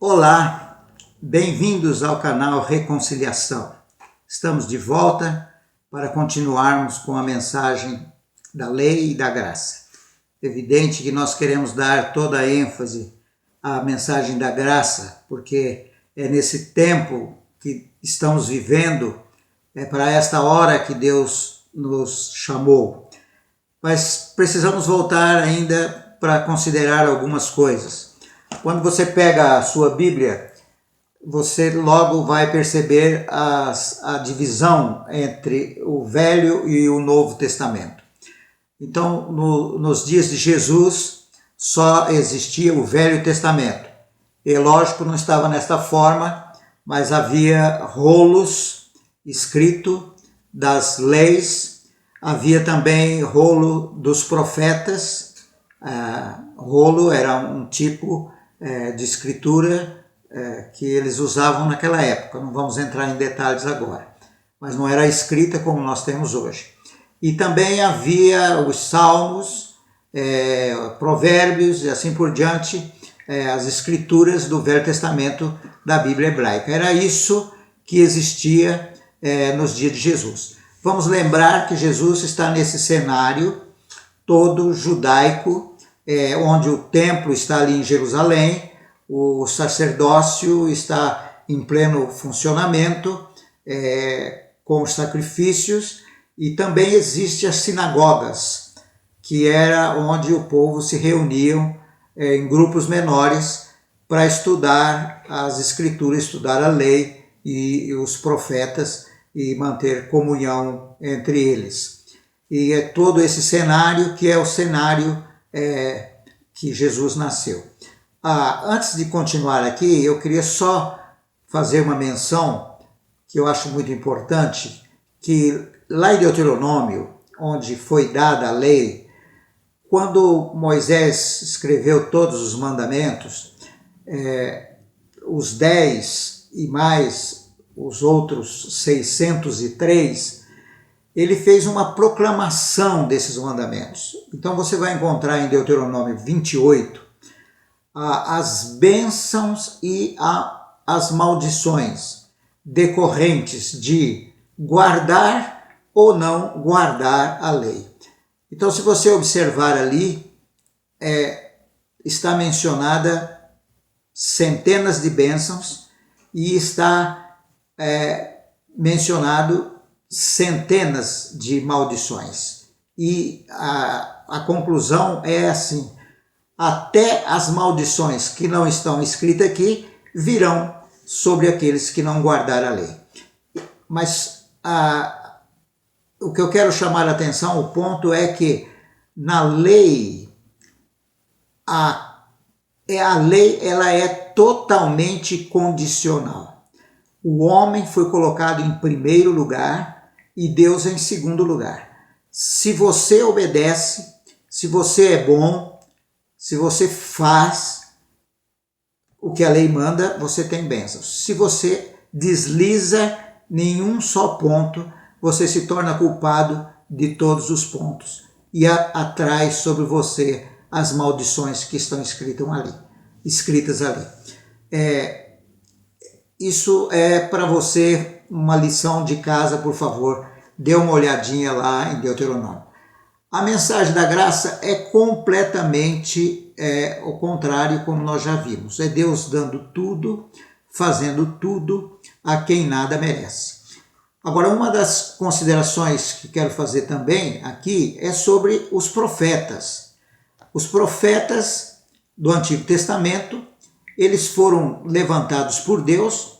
Olá, bem-vindos ao canal Reconciliação. Estamos de volta para continuarmos com a mensagem da lei e da graça. Evidente que nós queremos dar toda a ênfase à mensagem da graça, porque é nesse tempo que estamos vivendo, é para esta hora que Deus nos chamou. Mas precisamos voltar ainda para considerar algumas coisas. Quando você pega a sua Bíblia, você logo vai perceber a divisão entre o Velho e o Novo Testamento. Então, nos dias de Jesus, só existia o Velho Testamento. E lógico, não estava nesta forma, mas havia rolos escrito das leis, havia também rolo dos profetas. Rolo era um tipo de escritura que eles usavam naquela época. Não vamos entrar em detalhes agora, mas não era escrita como nós temos hoje. E também havia os salmos, provérbios e assim por diante, as escrituras do Velho Testamento da Bíblia hebraica. Era isso que existia nos dias de Jesus. Vamos lembrar que Jesus está nesse cenário todo judaico, onde o templo está ali em Jerusalém, o sacerdócio está em pleno funcionamento, com os sacrifícios, e também existem as sinagogas, que era onde o povo se reuniam em grupos menores para estudar as escrituras, estudar a lei e os profetas e manter comunhão entre eles. E é todo esse cenário que é o cenário que Jesus nasceu. Antes de continuar aqui, eu queria só fazer uma menção que eu acho muito importante, que lá em Deuteronômio, onde foi dada a lei, quando Moisés escreveu todos os mandamentos, os 10 e mais os outros 603, ele fez uma proclamação desses mandamentos. Então você vai encontrar em Deuteronômio 28 as bênçãos e as maldições decorrentes de guardar ou não guardar a lei. Então, se você observar ali, está mencionada centenas de bênçãos e está mencionado centenas de maldições. E a conclusão é assim: até as maldições que não estão escritas aqui virão sobre aqueles que não guardarem a lei. Mas o que eu quero chamar a atenção, o ponto é que na lei, a lei ela é totalmente condicional. O homem foi colocado em primeiro lugar e Deus em segundo lugar. Se você obedece, se você é bom, se você faz o que a lei manda, você tem bênçãos. Se você desliza nenhum só ponto, você se torna culpado de todos os pontos e atrai sobre você as maldições que estão escritas ali. Isso é para você uma lição de casa, por favor, dê uma olhadinha lá em Deuteronômio. A mensagem da graça é completamente o contrário, como nós já vimos. É Deus dando tudo, fazendo tudo a quem nada merece. Agora, uma das considerações que quero fazer também aqui é sobre os profetas. Os profetas do Antigo Testamento, eles foram levantados por Deus,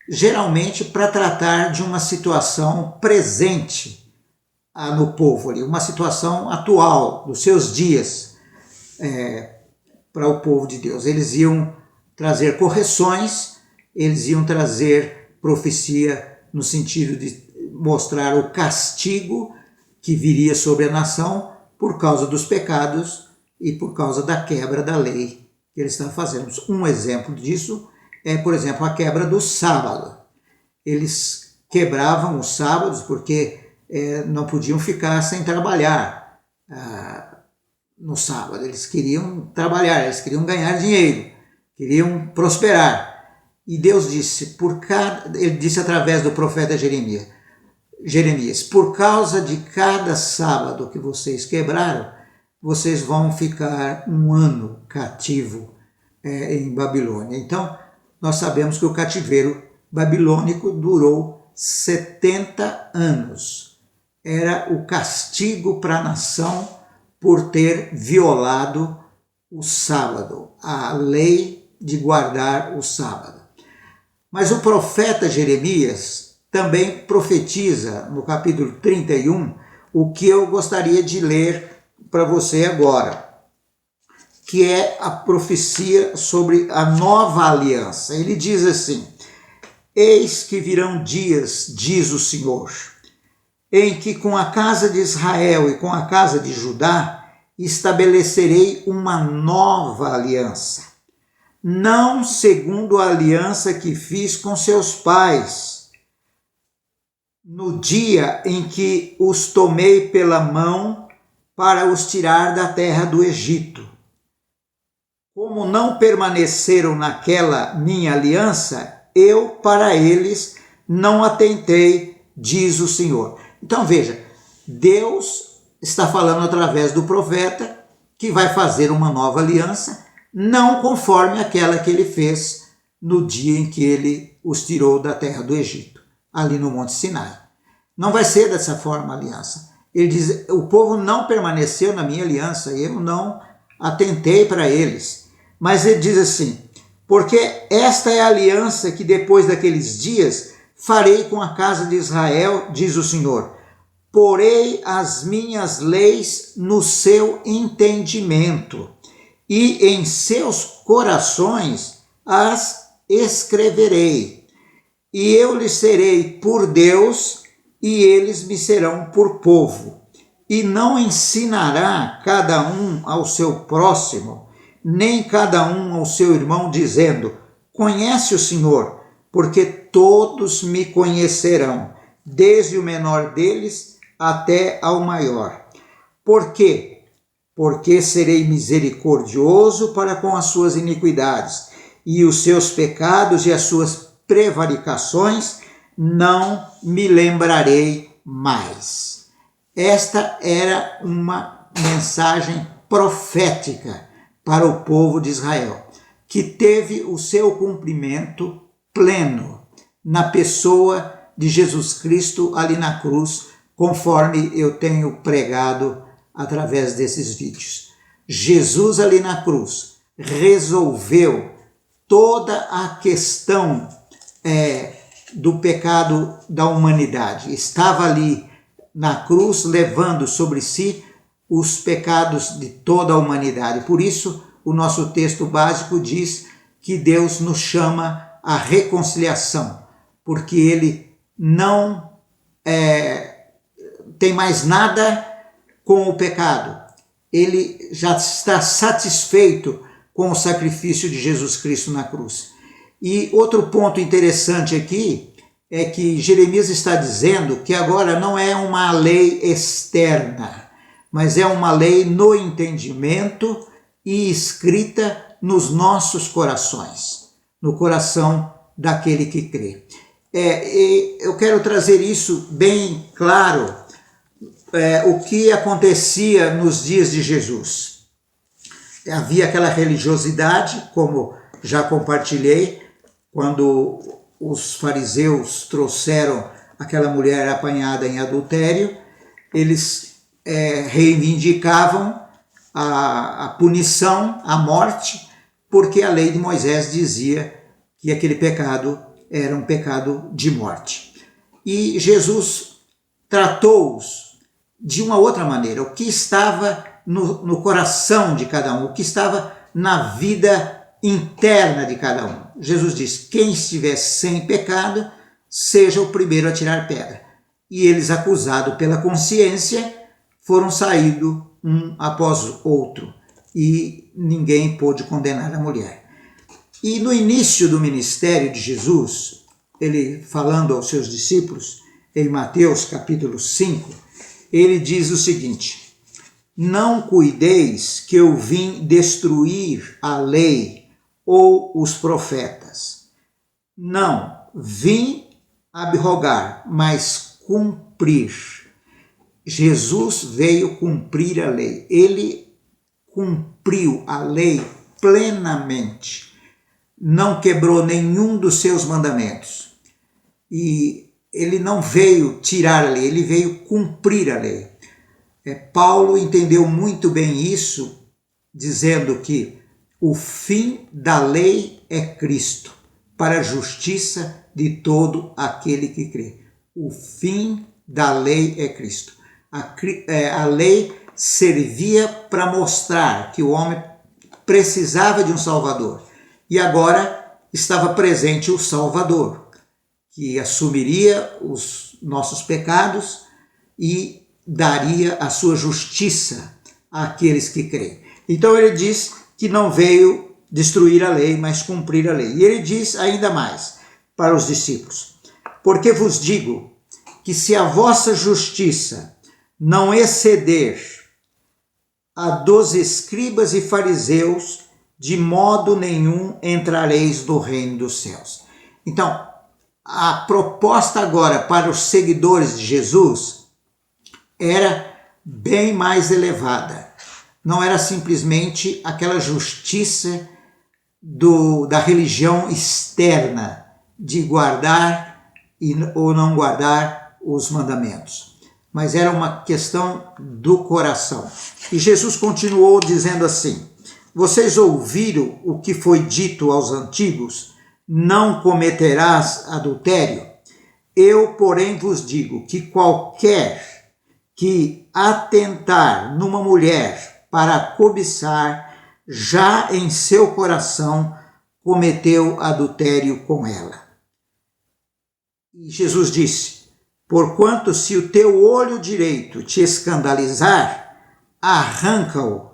geralmente para tratar de uma situação presente no povo ali, uma situação atual, dos seus dias, para o povo de Deus. Eles iam trazer correções, eles iam trazer profecia no sentido de mostrar o castigo que viria sobre a nação por causa dos pecados e por causa da quebra da lei que eles estavam fazendo. Um exemplo disso é, por exemplo, a quebra do sábado. Eles quebravam os sábados porque não podiam ficar sem trabalhar no sábado. Eles queriam trabalhar, eles queriam ganhar dinheiro. queriam prosperar. E Deus disse, ele disse através do profeta Jeremias, por causa de cada sábado que vocês quebraram, vocês vão ficar um ano cativo em Babilônia. Então, nós sabemos que o cativeiro babilônico durou 70 anos. Era o castigo para a nação por ter violado o sábado, a lei de guardar o sábado. Mas o profeta Jeremias também profetiza no capítulo 31 o que eu gostaria de ler para você agora, que é a profecia sobre a nova aliança. Ele diz assim: eis que virão dias, diz o Senhor, em que com a casa de Israel e com a casa de Judá estabelecerei uma nova aliança, não segundo a aliança que fiz com seus pais, no dia em que os tomei pela mão para os tirar da terra do Egito. Como não permaneceram naquela minha aliança, eu para eles não atentei, diz o Senhor. Então veja, Deus está falando através do profeta que vai fazer uma nova aliança, não conforme aquela que ele fez no dia em que ele os tirou da terra do Egito, ali no Monte Sinai. Não vai ser dessa forma a aliança. Ele diz, o povo não permaneceu na minha aliança, eu não atentei para eles. Mas ele diz assim, porque esta é a aliança que depois daqueles dias farei com a casa de Israel, diz o Senhor. Porei as minhas leis no seu entendimento e em seus corações as escreverei. E eu lhes serei por Deus e eles me serão por povo. E não ensinará cada um ao seu próximo, nem cada um ao seu irmão, dizendo, conhece o Senhor, porque todos me conhecerão, desde o menor deles até ao maior. Por quê? Porque serei misericordioso para com as suas iniquidades, e os seus pecados e as suas prevaricações não me lembrarei mais. Esta era uma mensagem profética para o povo de Israel, que teve o seu cumprimento pleno na pessoa de Jesus Cristo ali na cruz, conforme eu tenho pregado através desses vídeos. Jesus ali na cruz resolveu toda a questão do pecado da humanidade. Estava ali na cruz levando sobre si os pecados de toda a humanidade. Por isso, o nosso texto básico diz que Deus nos chama à reconciliação, porque Ele não tem mais nada com o pecado. Ele já está satisfeito com o sacrifício de Jesus Cristo na cruz. E outro ponto interessante aqui é que Jeremias está dizendo que agora não é uma lei externa, mas é uma lei no entendimento e escrita nos nossos corações, no coração daquele que crê. Eu quero trazer isso bem claro, o que acontecia nos dias de Jesus. Havia aquela religiosidade, como já compartilhei, quando os fariseus trouxeram aquela mulher apanhada em adultério, eles reivindicavam a punição, a morte, porque a lei de Moisés dizia que aquele pecado era um pecado de morte. E Jesus tratou-os de uma outra maneira, o que estava no coração de cada um, o que estava na vida interna de cada um. Jesus diz, quem estiver sem pecado, seja o primeiro a tirar pedra. E eles, acusados pela consciência, foram saindo um após outro, e ninguém pôde condenar a mulher. E no início do ministério de Jesus, ele falando aos seus discípulos, em Mateus capítulo 5, ele diz o seguinte, não cuideis que eu vim destruir a lei ou os profetas. Não vim abrogar, mas cumprir. Jesus veio cumprir a lei. Ele cumpriu a lei plenamente. Não quebrou nenhum dos seus mandamentos. E ele não veio tirar a lei, ele veio cumprir a lei. Paulo entendeu muito bem isso, dizendo que o fim da lei é Cristo, para a justiça de todo aquele que crê. O fim da lei é Cristo. A lei servia para mostrar que o homem precisava de um Salvador. E agora estava presente o Salvador, que assumiria os nossos pecados e daria a sua justiça àqueles que creem. Então ele diz que não veio destruir a lei, mas cumprir a lei. E ele diz ainda mais para os discípulos: porque vos digo que se a vossa justiça não exceder a dos escribas e fariseus, de modo nenhum entrareis no reino dos céus. Então, a proposta agora para os seguidores de Jesus era bem mais elevada. Não era simplesmente aquela justiça da religião externa, de guardar ou não guardar os mandamentos, mas era uma questão do coração. E Jesus continuou dizendo assim: vocês ouviram o que foi dito aos antigos, não cometerás adultério? Eu, porém, vos digo que qualquer que atentar numa mulher para cobiçar, já em seu coração cometeu adultério com ela. E Jesus disse: porquanto se o teu olho direito te escandalizar, arranca-o,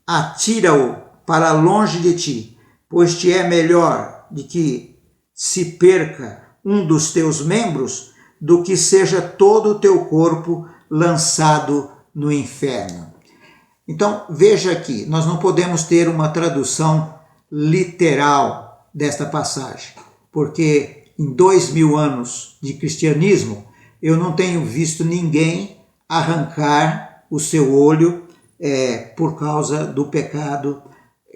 atira-o para longe de ti, pois te é melhor de que se perca um dos teus membros do que seja todo o teu corpo lançado no inferno. Então, veja aqui, nós não podemos ter uma tradução literal desta passagem, porque em 2000 anos de cristianismo, eu não tenho visto ninguém arrancar o seu olho por causa do pecado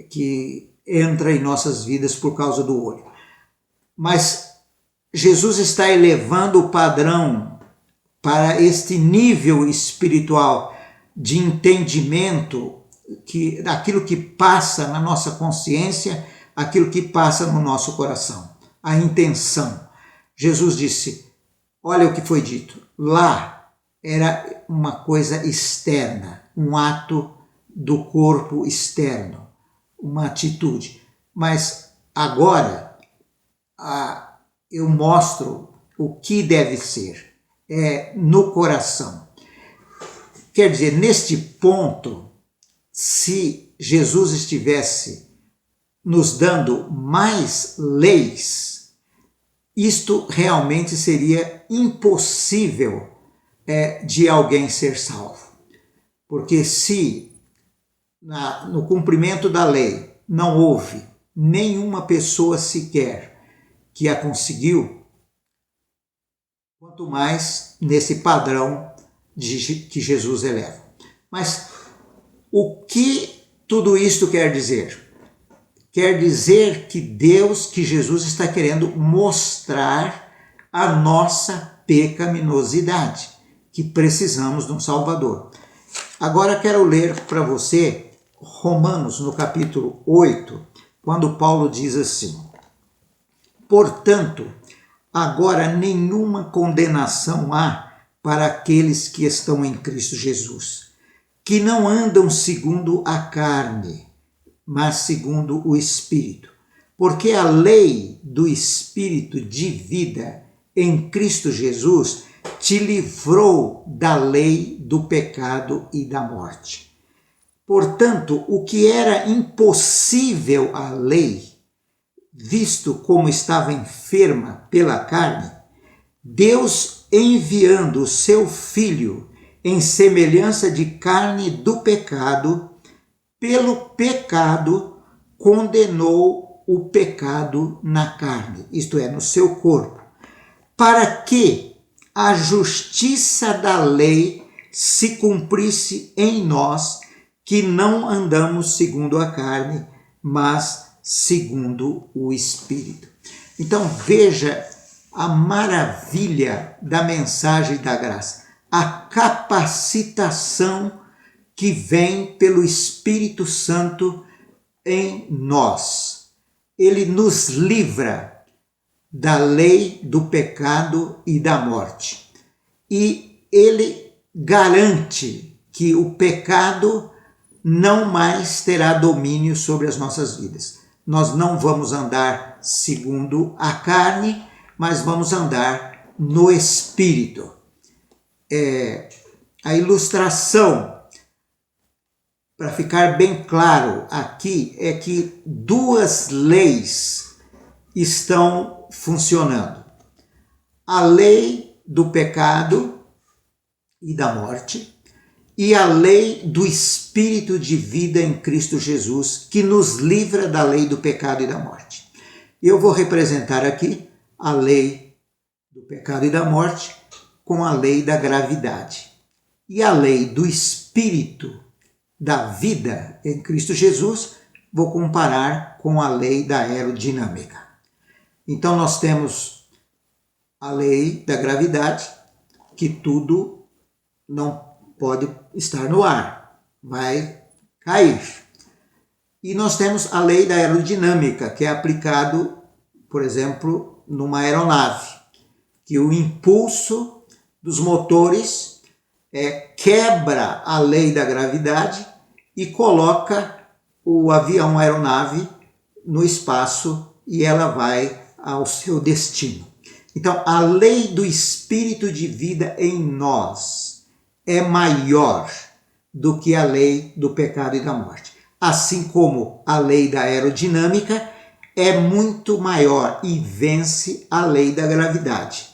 que entra em nossas vidas por causa do olho. Mas Jesus está elevando o padrão para este nível espiritual de entendimento, daquilo que passa na nossa consciência, aquilo que passa no nosso coração, a intenção. Jesus disse: olha o que foi dito, lá era uma coisa externa, um ato do corpo externo, uma atitude. Mas agora eu mostro o que deve ser, no coração. Quer dizer, neste ponto, se Jesus estivesse nos dando mais leis, isto realmente seria impossível de alguém ser salvo. Porque se no cumprimento da lei não houve nenhuma pessoa sequer que a conseguiu, quanto mais nesse padrão que Jesus eleva. Mas o que tudo isto quer dizer? Quer dizer que que Jesus está querendo mostrar a nossa pecaminosidade, que precisamos de um Salvador. Agora quero ler para você Romanos, no capítulo 8, quando Paulo diz assim: portanto, agora nenhuma condenação há para aqueles que estão em Cristo Jesus, que não andam segundo a carne, mas segundo o Espírito. Porque a lei do Espírito de vida em Cristo Jesus te livrou da lei do pecado e da morte. Portanto, o que era impossível à lei, visto como estava enferma pela carne, Deus, enviando o seu Filho em semelhança de carne do pecado, pelo pecado condenou o pecado na carne, isto é, no seu corpo, para que a justiça da lei se cumprisse em nós, que não andamos segundo a carne, mas segundo o Espírito. Então veja a maravilha da mensagem da graça, a capacitação que vem pelo Espírito Santo em nós. Ele nos livra da lei do pecado e da morte. E ele garante que o pecado não mais terá domínio sobre as nossas vidas. Nós não vamos andar segundo a carne, mas vamos andar no Espírito. A ilustração, para ficar bem claro aqui, é que duas leis estão funcionando. A lei do pecado e da morte e a lei do Espírito de vida em Cristo Jesus, que nos livra da lei do pecado e da morte. Eu vou representar aqui a lei do pecado e da morte com a lei da gravidade. E a lei do Espírito da vida em Cristo Jesus, vou comparar com a lei da aerodinâmica. Então nós temos a lei da gravidade, que tudo não pode estar no ar, vai cair. E nós temos a lei da aerodinâmica, que é aplicado, por exemplo, numa aeronave, que o impulso dos motores quebra a lei da gravidade e coloca o avião, a aeronave, no espaço e ela vai ao seu destino. Então, a lei do Espírito de vida em nós é maior do que a lei do pecado e da morte. Assim como a lei da aerodinâmica é muito maior e vence a lei da gravidade.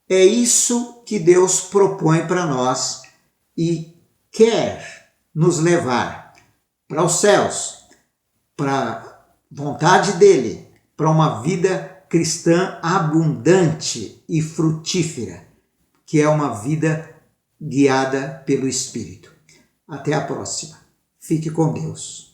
É isso que Deus propõe para nós e quer nos levar para os céus, para a vontade dele, para uma vida cristã abundante e frutífera, que é uma vida guiada pelo Espírito. Até a próxima. Fique com Deus.